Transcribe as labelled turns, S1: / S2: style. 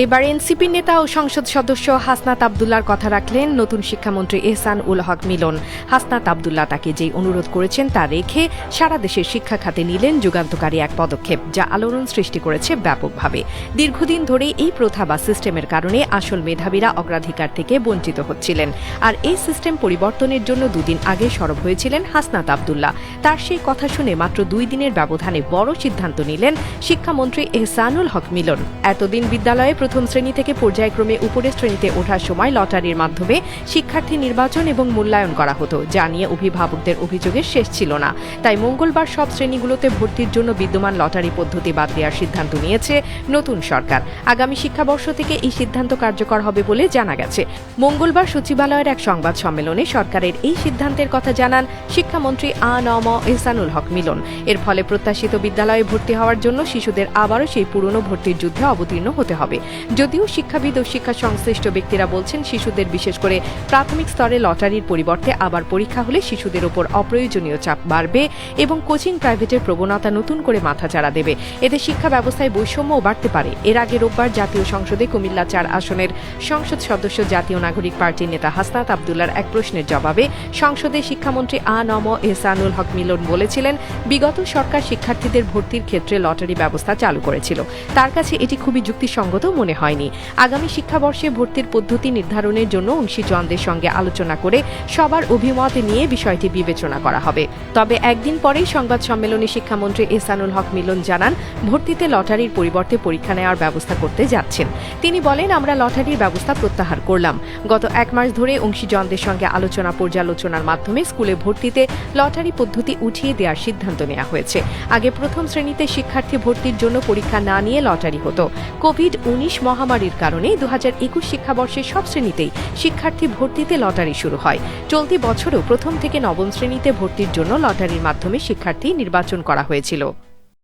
S1: এবার এনসিপি নেতা ও সংসদ সদস্য হাসনাত আব্দুল্লাহর কথা রাখলেন নতুন শিক্ষামন্ত্রী এহসান-উল হক মিলন। হাসনাত আব্দুল্লাহ তাকে যেই অনুরোধ করেছেন তা রেখে সারা দেশের শিক্ষা খাতে নিলেন যুগান্তকারী এক পদক্ষেপ, যা আলোড়ন সৃষ্টি করেছে ব্যাপকভাবে। দীর্ঘদিন ধরে এই প্রথা বা সিস্টেমের কারণে আসল মেধাবীরা অগ্রাধিকার থেকে বঞ্চিত হচ্ছিলেন। আর এই সিস্টেম পরিবর্তনের জন্য দুদিন আগে সরব হয়েছিলেন হাসনাত আব্দুল্লাহ। তার সেই কথা শুনে মাত্র 2 দিনের ব্যবধানে বড় সিদ্ধান্ত নিলেন শিক্ষামন্ত্রী এহসানুল হক মিলন। এতদিন বিদ্যালয়ে প্রথম শ্রেণী থেকে পর্যায়ক্রমে উপরের শ্রেণীতে ওঠার সময় লটারির মাধ্যমে শিক্ষার্থী নির্বাচন এবং মূল্যায়ন করা হতো, যা নিয়ে অভিভাবকদের অভিযোগের শেষ ছিল না। তাই মঙ্গলবার সব শ্রেণীগুলোতে ভর্তির জন্য বিদ্যমান লটারি পদ্ধতি বাদ দেওয়ার সিদ্ধান্ত নিয়েছে নতুন সরকার। আগামী শিক্ষাবর্ষ থেকে এই সিদ্ধান্ত কার্যকর হবে বলে জানা গেছে। মঙ্গলবার সচিবালয়ের এক সংবাদ সম্মেলনে সরকারের এই সিদ্ধান্তের কথা জানান শিক্ষামন্ত্রী আ.ন.ম এহসানুল হক মিলন। এর ফলে প্রত্যাশিত বিদ্যালয়ে ভর্তি হওয়ার জন্য শিশুদের আবারও সেই পুরনো ভর্তির যুদ্ধে অবতীর্ণ হতে হবে। যদিও শিক্ষাবিদ ও শিক্ষা সংশ্লিষ্ট ব্যক্তিরা বলছেন, শিশুদের বিশেষ করে প্রাথমিক স্তরে লটারির পরিবর্তে আবার পরীক্ষা হলে শিশুদের ওপর অপ্রয়োজনীয় চাপ বাড়বে এবং কোচিং প্রাইভেটের প্রবণতা নতুন করে মাথাচাড়া দেবে। এতে শিক্ষা ব্যবস্থায় বৈষম্যও বাড়তে পারে। এর আগে রোববার জাতীয় সংসদে কুমিল্লা 4 আসনের সংসদ সদস্য জাতীয় নাগরিক পার্টির নেতা হাসনাত আব্দুল্লাহর এক প্রশ্নের জবাবে সংসদে শিক্ষামন্ত্রী আ.ন.ম এহসানুল হক মিলন বলেছিলেন, বিগত সরকার শিক্ষার্থীদের ভর্তির ক্ষেত্রে লটারি ব্যবস্থা চালু করেছিল। তার কাছে এটি খুবই যুক্তিসঙ্গত মনে হয়নি। আগামী শিক্ষাবর্ষে ভর্তির পদ্ধতি নির্ধারণের জন্য অংশীজনদের সঙ্গে আলোচনা করে সবার অভিমত নিয়ে বিষয়টি বিবেচনা করা হবে। তবে একদিন পরেই সংবাদ সম্মেলনে শিক্ষামন্ত্রী এহসানুল হক মিলন জানান, ভর্তিতে লটারির পরিবর্তে পরীক্ষা নেওয়ার ব্যবস্থা করতে যাচ্ছেন। তিনি বলেন, আমরা লটারির ব্যবস্থা প্রত্যাহার করলাম। গত 1 মাস ধরে অংশীজনদের সঙ্গে আলোচনা পর্যালোচনার মাধ্যমে স্কুলে ভর্তিতে লটারি পদ্ধতি উঠিয়ে দেওয়ার সিদ্ধান্ত নেওয়া হয়েছে। আগে প্রথম শ্রেণীতে শিক্ষার্থী ভর্তির জন্য পরীক্ষা না নিয়ে লটারি হতো। কোভিড-19 মহামারীর কারণে 2021 শিক্ষাবর্ষে সব শ্রেণীতেই শিক্ষার্থী ভর্তিতে লটারি শুরু হয়। চলতি বছরও প্রথম থেকে নবম শ্রেণীতে ভর্তির জন্য লটারির মাধ্যমে শিক্ষার্থী নির্বাচন করা হয়েছিল।